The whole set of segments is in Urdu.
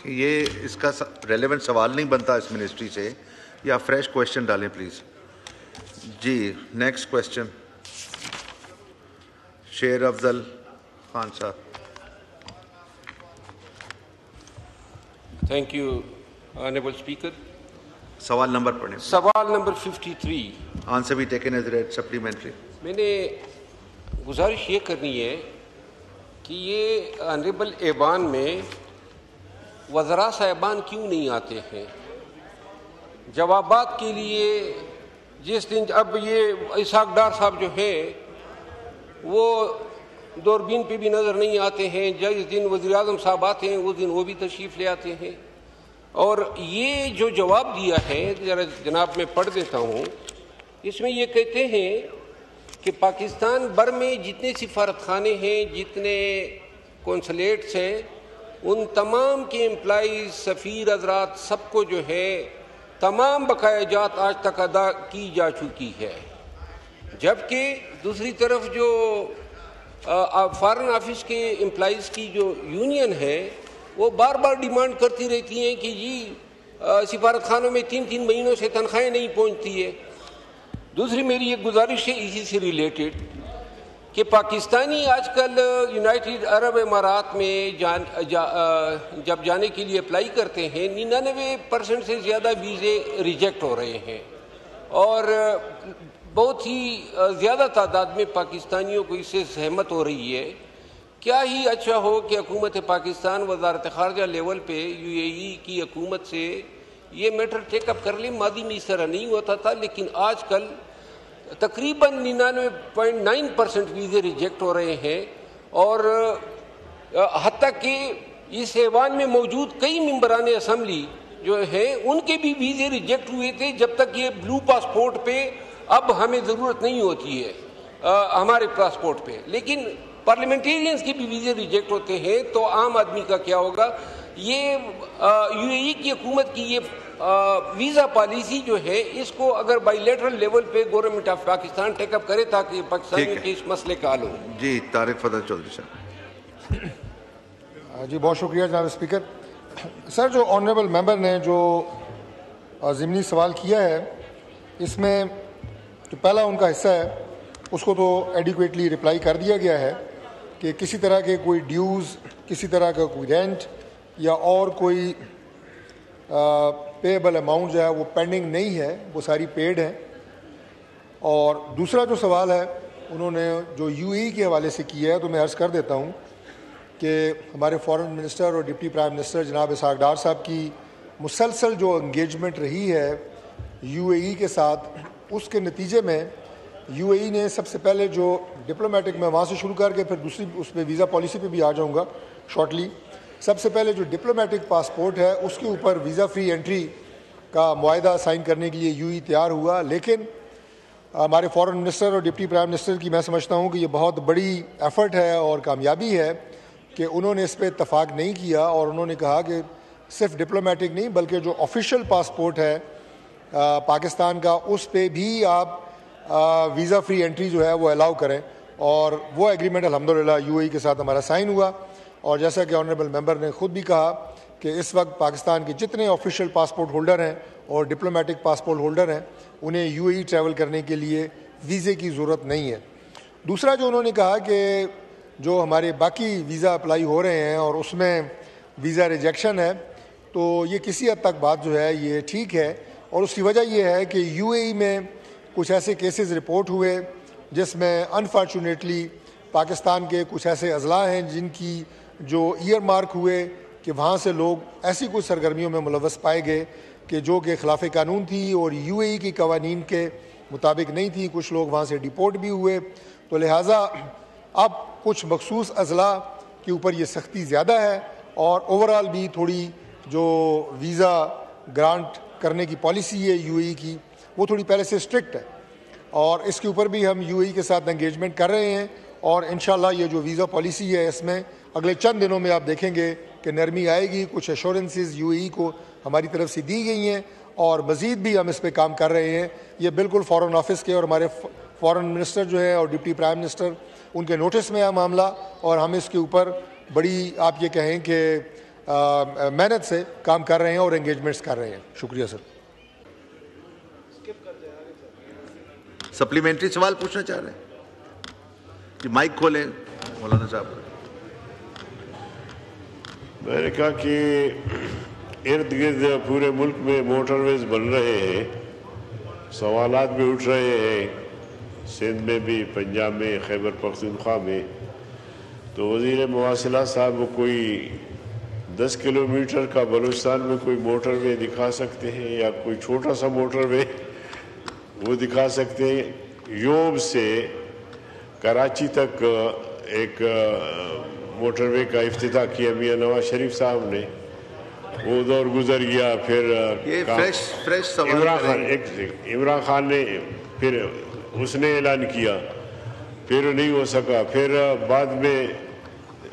یہ اس کا ریلیونٹ سوال نہیں بنتا اس منسٹری سے، یا فریش کوشچن ڈالیں پلیز. جی نیکسٹ کوشچن شیر افضل خان صاحب. Thank you honourable speaker. سوال نمبر پڑھیں. سوال نمبر 53. آنسر بھی ٹیکن ایز ریڈ سپلیمنٹری. میں نے گزارش یہ کرنی ہے کہ یہ آنریبل ایوان میں وزراء صاحبان کیوں نہیں آتے ہیں جوابات کے لیے؟ جس دن اب یہ اسحاق ڈار صاحب جو ہیں وہ دوربین پہ بھی نظر نہیں آتے ہیں، جس دن وزیر اعظم صاحب آتے ہیں اس دن وہ بھی تشریف لے آتے ہیں. اور یہ جو جواب دیا ہے ذرا جناب میں پڑھ دیتا ہوں. اس میں یہ کہتے ہیں کہ پاکستان بھر میں جتنے سفارت خانے ہیں، جتنے کونسلیٹس ہیں، ان تمام کے امپلائیز، سفیر حضرات، سب کو جو ہے تمام بقایا جات آج تک ادا کی جا چکی ہے. جبکہ دوسری طرف جو فارن آفس کے امپلائیز کی جو یونین ہے وہ بار بار ڈیمانڈ کرتی رہتی ہیں کہ جی سفارت خانوں میں 3 مہینوں سے تنخواہیں نہیں پہنچتی ہے. دوسری میری ایک گزارش ہے اسی سے ریلیٹڈ کہ پاکستانی آج کل یونائٹڈ عرب امارات میں جب جانے کے لیے اپلائی کرتے ہیں 99% سے زیادہ ویزے ریجیکٹ ہو رہے ہیں، اور بہت ہی زیادہ تعداد میں پاکستانیوں کو اس سے زحمت ہو رہی ہے. کیا ہی اچھا ہو کہ حکومت پاکستان وزارت خارجہ لیول پہ UAE کی حکومت سے یہ میٹر ٹیک اپ کر لیں. ماضی میں اس طرح نہیں ہوتا تھا، لیکن آج کل تقریباً 99.9% ویزے ریجیکٹ ہو رہے ہیں، اور حتیٰ کہ اس ایوان میں موجود کئی ممبران اسمبلی جو ہیں ان کے بھی ویزے ریجیکٹ ہوئے تھے جب تک یہ بلو پاسپورٹ پہ اب ہمیں ضرورت نہیں ہوتی ہے ہمارے پاسپورٹ پہ. لیکن پارلیمنٹیرینز کے بھی ویزے ریجیکٹ ہوتے ہیں، تو عام آدمی کا کیا ہوگا؟ یہ UAE کی حکومت کی یہ ویزا پالیسی جو ہے اس کو اگر بائی لیٹرل لیول پہ گورنمنٹ آف پاکستان ٹیک اپ کرے تاکہ پاکستانیوں کے اس مسئلے کا حل ہو. جی طارق فضل چودھری صاحب. جی بہت شکریہ جناب اسپیکر. سر جو آنریبل ممبر نے جو ضمنی سوال کیا ہے اس میں جو پہلا ان کا حصہ ہے اس کو تو ایڈیکویٹلی رپلائی کر دیا گیا ہے کہ کسی طرح کے کوئی ڈیوز، کسی طرح کا کوئی رینٹ یا اور کوئی پیبل اماؤنٹ جو ہے وہ پینڈنگ نہیں ہے، وہ ساری پیڈ ہیں. اور دوسرا جو سوال ہے انہوں نے جو UAE کے حوالے سے کیا ہے تو میں عرض کر دیتا ہوں کہ ہمارے فارن منسٹر اور ڈپٹی پرائم منسٹر جناب اسحاق ڈار صاحب کی مسلسل جو انگیجمنٹ رہی ہے UAE کے ساتھ، اس کے نتیجے میں UAE نے سب سے پہلے جو ڈپلومیٹک، میں وہاں سے شروع کر کے پھر دوسری اس پہ ویزا پالیسی پہ بھی آ جاؤں گا شارٹلی. سب سے پہلے جو ڈپلومیٹک پاسپورٹ ہے اس کے اوپر ویزا فری انٹری کا معاہدہ سائن کرنے کے لیے UAE تیار ہوا، لیکن ہمارے فارن منسٹر اور ڈپٹی پرائم منسٹر کی میں سمجھتا ہوں کہ یہ بہت بڑی ایفرٹ ہے اور کامیابی ہے کہ انہوں نے اس پہ اتفاق نہیں کیا، اور انہوں نے کہا کہ صرف ڈپلومیٹک نہیں بلکہ جو آفیشیل پاسپورٹ ہے پاکستان کا اس پہ بھی آپ ویزا فری انٹری جو ہے وہ الاؤ کریں. اور وہ ایگریمنٹ الحمدللہ UAE کے ساتھ ہمارا سائن ہوا. اور جیسا کہ آنریبل ممبر نے خود بھی کہا کہ اس وقت پاکستان کے جتنے آفیشیل پاسپورٹ ہولڈر ہیں اور ڈپلومیٹک پاسپورٹ ہولڈر ہیں انہیں UAE ٹریول کرنے کے لیے ویزے کی ضرورت نہیں ہے. دوسرا جو انہوں نے کہا کہ جو ہمارے باقی ویزا اپلائی ہو رہے ہیں اور اس میں ویزا ریجیکشن ہے، تو یہ کسی حد تک بات جو ہے یہ ٹھیک ہے، اور اس کی وجہ یہ ہے کہ UAE میں کچھ ایسے کیسز رپورٹ ہوئے جس میں انفارچونیٹلی پاکستان کے کچھ ایسے اضلاع ہیں جن کی جو ایئر مارک ہوئے کہ وہاں سے لوگ ایسی کچھ سرگرمیوں میں ملوث پائے گئے کہ جو کہ خلاف قانون تھی اور UAE کی قوانین کے مطابق نہیں تھی. کچھ لوگ وہاں سے ڈیپورٹ بھی ہوئے. تو لہٰذا اب کچھ مخصوص اضلاع کے اوپر یہ سختی زیادہ ہے، اور اوورال بھی تھوڑی جو ویزا گرانٹ کرنے کی پالیسی ہے UAE کی وہ تھوڑی پہلے سے اسٹرکٹ ہے، اور اس کے اوپر بھی ہم UAE کے ساتھ انگیجمنٹ کر رہے ہیں. اور انشاءاللہ یہ جو ویزا پالیسی ہے اس میں اگلے چند دنوں میں آپ دیکھیں گے کہ نرمی آئے گی. کچھ ایشورنسز UAE کو ہماری طرف سے دی گئی ہیں اور مزید بھی ہم اس پہ کام کر رہے ہیں. یہ بالکل فارن آفس کے اور ہمارے فارن منسٹر جو ہیں اور ڈپٹی پرائم منسٹر ان کے نوٹس میں ہے معاملہ، اور ہم اس کے اوپر بڑی آپ یہ کہیں کہ محنت سے کام کر رہے ہیں اور انگیجمنٹس کر رہے ہیں. شکریہ سر. سپلیمنٹری سوال پوچھنا چاہ رہے ہیں جی؟ مائک کھولیں مولانا صاحب. میں نے کہا کہ ارد گرد پورے ملک میں موٹر ویز بن رہے ہیں, سوالات بھی اٹھ رہے ہیں, سندھ میں بھی, پنجاب میں, خیبر پختونخوا میں. تو وزیر مواصلات صاحب وہ کوئی 10 کلومیٹر کا بلوچستان میں کوئی موٹر وے دکھا سکتے ہیں, یا کوئی چھوٹا سا موٹر وے وہ دکھا سکتے ہیں. یوب سے کراچی تک ایک موٹر وے کا افتتاح کیا میاں نواز شریف صاحب نے, وہ دور گزر گیا. پھر عمران خان نے پھر اس نے اعلان کیا, پھر نہیں ہو سکا. پھر بعد میں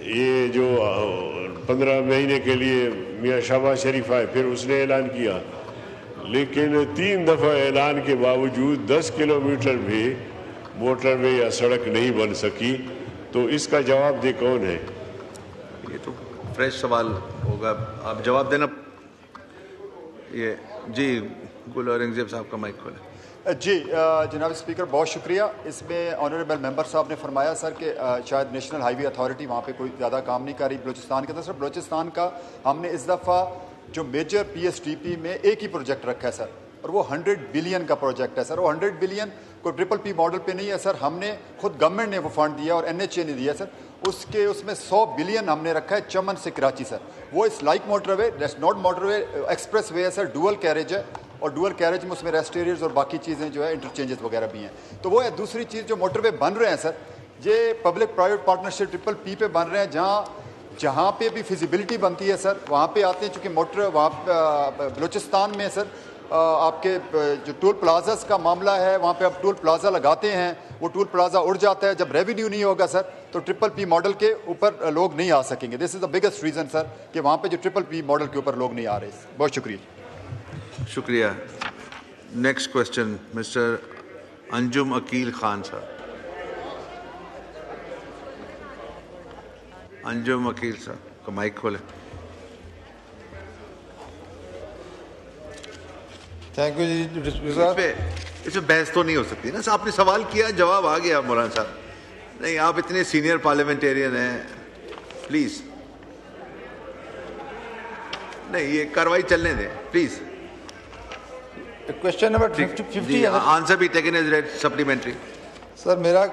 یہ جو 15 مہینے کے لیے میاں شہباز شریف آئے, پھر اس نے اعلان کیا. لیکن 3 دفعہ اعلان کے باوجود 10 کلومیٹر بھی موٹر وے یا سڑک نہیں بن سکی. تو اس کا جواب دے کون ہے؟ یہ تو فریش سوال ہوگا, آپ جواب دینا. یہ جی گل اورنگزیب صاحب کا مائک کھولیں. جی جناب اسپیکر, بہت شکریہ. اس میں آنریبل ممبر صاحب نے فرمایا سر کہ شاید نیشنل ہائی وے اتھارٹی وہاں پہ کوئی زیادہ کام نہیں کر رہی بلوچستان کے اندر. سر بلوچستان کا ہم نے اس دفعہ جو major P S T P میں ایک ہی پروجیکٹ رکھا ہے سر, اور وہ 100 بلین کا پروجیکٹ ہے سر. وہ 100 بلین کوئی ٹرپل پی ماڈل پہ نہیں ہے سر, ہم نے خود گورنمنٹ نے وہ فنڈ دیا اور NHA نے دیا سر. اس میں 100 بلین ہم نے رکھا ہے چمن سے کراچی سر. وہ اس like motorway, not motorway, expressway ہے سر, ڈوئل کیریج ہے, اور ڈوئل کیریج میں اس میں ریسٹ ایریز اور باقی چیزیں جو ہے انٹرچینجز وغیرہ بھی ہیں. تو وہ ہے. دوسری چیز جو موٹر وے بن رہے ہیں سر, یہ پبلک پرائیویٹ پارٹنرشپ ٹرپل پی پہ بن رہے ہیں, جہاں پہ بھی فیزیبلٹی بنتی ہے سر وہاں پہ آتے ہیں. چونکہ موٹر وہاں بلوچستان میں سر آپ کے جو ٹول پلازاز کا معاملہ ہے, وہاں پہ آپ ٹول پلازا لگاتے ہیں, وہ ٹول پلازا اڑ جاتا ہے. جب ریونیو نہیں ہوگا سر تو ٹرپل پی ماڈل کے اوپر لوگ نہیں آ سکیں گے. دس از دا بگیسٹ ریزن سر کہ وہاں پہ جو ٹرپل پی ماڈل کے اوپر لوگ نہیں آ رہے. بہت شکریہ. شکریہ. نیکسٹ کوشچن مسٹر انجم عقیل خان صاحب. انجم عقیل صاحب کا مائک کھولیں. تھینک یو جی صاحب. اس میں بحث تو نہیں ہو سکتی نا. آپ نے سوال کیا, جواب آ گیا مولانا صاحب. نہیں, آپ اتنے سینئر پارلیمنٹیرین ہیں, پلیز نہیں, یہ کاروائی چلنے دیں پلیز. کوشچن نمبر 50 آنسر بھی ٹیکن ایز ریڈ. سپلیمنٹری. سر میرا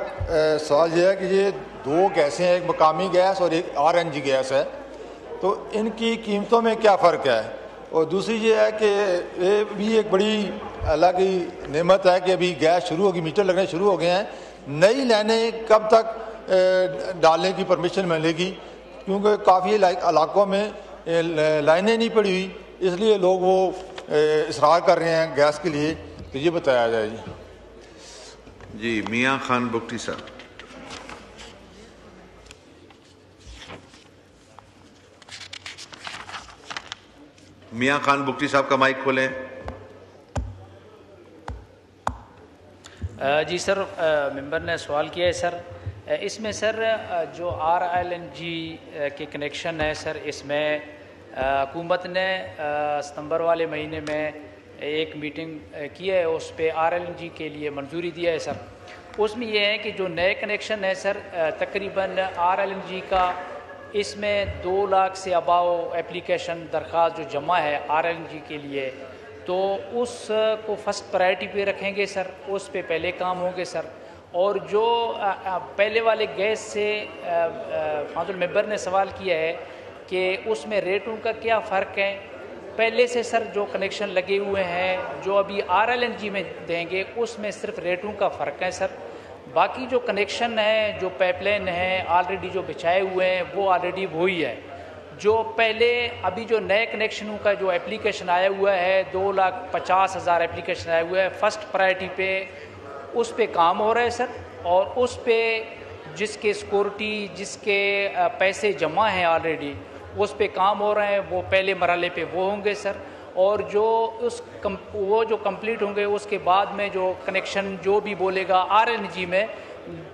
سوال یہ ہے کہ یہ 2 گیسیں ہیں, ایک مقامی گیس اور ایک RNG گیس ہے, تو ان کی قیمتوں میں کیا فرق ہے؟ اور دوسری یہ ہے کہ یہ بھی ایک بڑی اللہ کی نعمت ہے کہ ابھی گیس شروع ہوگی, میٹر لگنے شروع ہو گئے ہیں. نئی لائنیں کب تک ڈالنے کی پرمیشن ملے گی؟ کیونکہ کافی علاقوں میں لائنیں نہیں پڑی ہوئی, اس لیے لوگ وہ اصرار کر رہے ہیں گیس کے لیے. تو یہ بتایا جائے جی. جی میاں خان بگٹی صاحب. میاں خان بگٹی صاحب کا مائک کھولیں. جی سر, ممبر نے سوال کیا ہے سر. اس میں سر جو RLNG کے کنیکشن ہے سر, اس میں حکومت نے ستمبر والے مہینے میں ایک میٹنگ کی ہے, اس پہ RLNG کے لیے منظوری دیا ہے سر. اس میں یہ ہے کہ جو نئے کنیکشن ہے سر, تقریباً RLNG کا اس میں 2 لاکھ سے اباؤ اپلیکیشن درخواست جو جمع ہے RLNG کے لیے, تو اس کو فرسٹ پرائرٹی پہ رکھیں گے سر, اس پہ پہلے کام ہوں گے سر. اور جو پہلے والے گیس سے فاضل ممبر نے سوال کیا ہے کہ اس میں ریٹوں کا کیا فرق ہے. پہلے سے سر جو کنیکشن لگے ہوئے ہیں, جو ابھی RLNG میں دیں گے, اس میں صرف ریٹوں کا فرق ہے سر. باقی جو کنیکشن ہے, جو پائپ لائن ہیں آلریڈی جو بچھائے ہوئے ہیں, وہ آلریڈی وہی ہے. جو پہلے ابھی جو نئے کنیکشنوں کا جو اپلیکیشن آیا ہوا ہے 2,50,000 اپلیکیشن آئے ہوئے ہیں, فرسٹ پرائرٹی پہ اس پہ کام ہو رہا ہے سر. اور اس پہ جس کے سیکورٹی, جس کے پیسے جمع ہیں آلریڈی, اس پہ کام ہو رہے ہیں, وہ پہلے مرحلے پہ وہ ہوں گے سر. اور جو وہ جو کمپلیٹ ہوں گے, اس کے بعد میں جو کنیکشن جو بھی بولے گا RLNG میں,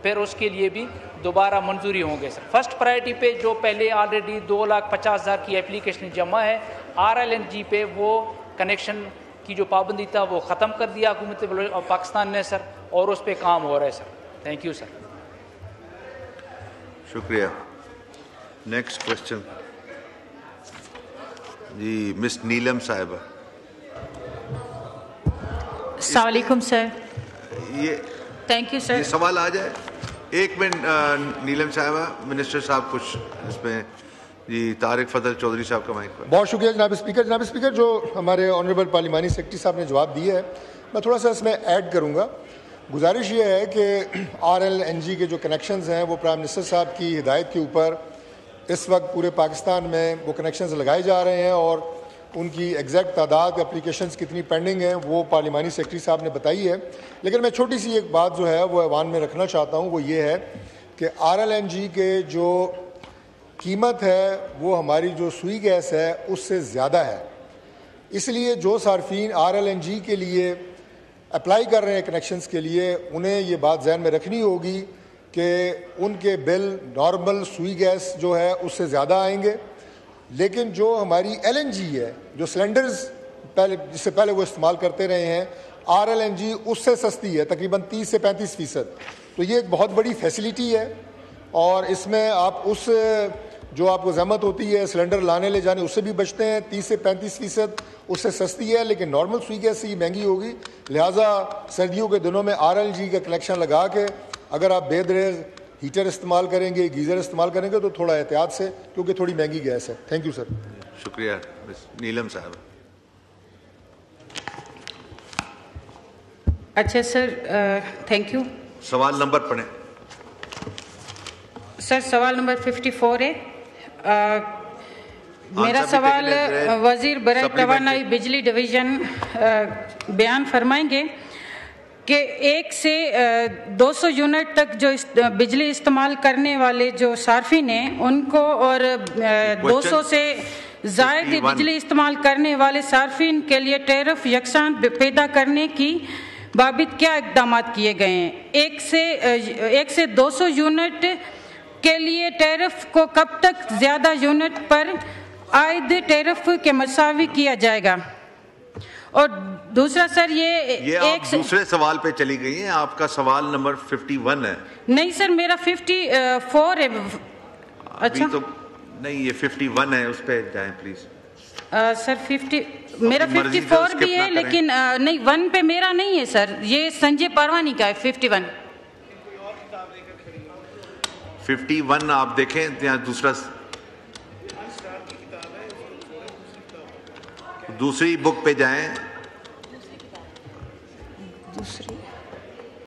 پھر اس کے لیے بھی دوبارہ منظوری ہوں گے سر. فرسٹ پرائرٹی پہ جو پہلے آلریڈی 2,50,000 کی اپلیکیشن جمع ہے, RLNG پہ وہ کنیکشن کی جو پابندی تھا وہ ختم کر دیا حکومت پاکستان نے سر, اور اس پہ کام ہو رہا ہے سر. Thank you sir. شکریہ. نیکسٹ کوشچن جی مس نیلم صاحبہ. السلام علیکم سر. یہ تھینک یو سر. یہ سوال آ جائے ایک منٹ. نیلم صاحبہ, منسٹر صاحب کچھ اس میں. جی طارق فضل چودھری صاحب کا مائک پر. بہت شکریہ جناب اسپیکر. جناب اسپیکر, جو ہمارے آنریبل پارلیمانی سیکرٹری صاحب نے جواب دیا ہے, میں تھوڑا سا اس میں ایڈ کروں گا. گزارش یہ ہے کہ RLNG کے جو کنیکشنز ہیں وہ پرائم منسٹر صاحب کی ہدایت کے اوپر اس وقت پورے پاکستان میں وہ کنیکشنز لگائے جا رہے ہیں, اور ان کی ایگزیکٹ تعداد اپلیکیشنز کتنی پینڈنگ ہیں وہ پارلیمانی سیکرٹری صاحب نے بتائی ہے. لیکن میں چھوٹی سی ایک بات جو ہے وہ ایوان میں رکھنا چاہتا ہوں, وہ یہ ہے کہ RLNG کے جو قیمت ہے وہ ہماری جو سوئی گیس ہے اس سے زیادہ ہے. اس لیے جو صارفین RLNG کے لیے اپلائی کر رہے ہیں کنیکشنز کے لیے, انہیں یہ بات ذہن میں رکھنی ہوگی کہ ان کے بل نارمل سوئی گیس جو ہے اس سے زیادہ آئیں گے. لیکن جو ہماری LNG ہے, جو سلنڈرز پہلے جس سے پہلے وہ استعمال کرتے رہے ہیں, RLNG اس سے سستی ہے تقریباً 30 سے 35%. تو یہ ایک بہت بڑی فیسلٹی ہے, اور اس میں آپ اس جو آپ کو زحمت ہوتی ہے سلنڈر لانے لے جانے اس سے بھی بچتے ہیں. 30 سے 35% اس سے سستی ہے, لیکن نارمل سوئی گیس سے یہ مہنگی ہوگی. لہٰذا سردیوں کے دنوں میں RLNG کا کنیکشن لگا کے اگر آپ بے دریغ ہیٹر استعمال کریں گے, گیزر استعمال کریں گے, تو تھوڑا احتیاط سے, کیونکہ تھوڑی مہنگی گیس ہے. Thank you sir. شکریہ. نیلم صاحب. اچھا سر, تھینک یو. سوال نمبر پڑھیں. سر سوال نمبر 54 ہے. میرا سوال وزیر برائے توانائی بجلی ڈویژن بیان فرمائیں گے کہ 1 سے 200 یونٹ تک جو بجلی استعمال کرنے والے جو صارفین ہیں ان کو, اور 200 سے زائد بجلی استعمال کرنے والے صارفین کے لیے ٹیرف یکساں پیدا کرنے کی بابت کیا اقدامات کیے گئے ہیں؟ 1 سے 200 یونٹ کے لیے ٹیرف کو کب تک زیادہ یونٹ پر عائد ٹیرف کے مساوی کیا جائے گا؟ اور دوسرا سر یہ آپ دوسرے سوال پہ چلی گئی ہیں. آپ کا سوال نمبر 51 ہے. نہیں سر, میرا 54 ہے. اچھا تو نہیں, یہ 51 ہے, اس پہ جائیں پلیز. سر 50 میرا 54 بھی ہے, لیکن نہیں 1 پہ میرا نہیں ہے سر, یہ سنجے پروانی کا ہے 51. 51 آپ دیکھیں, یہاں دوسری بک پہ جائیں. دوسری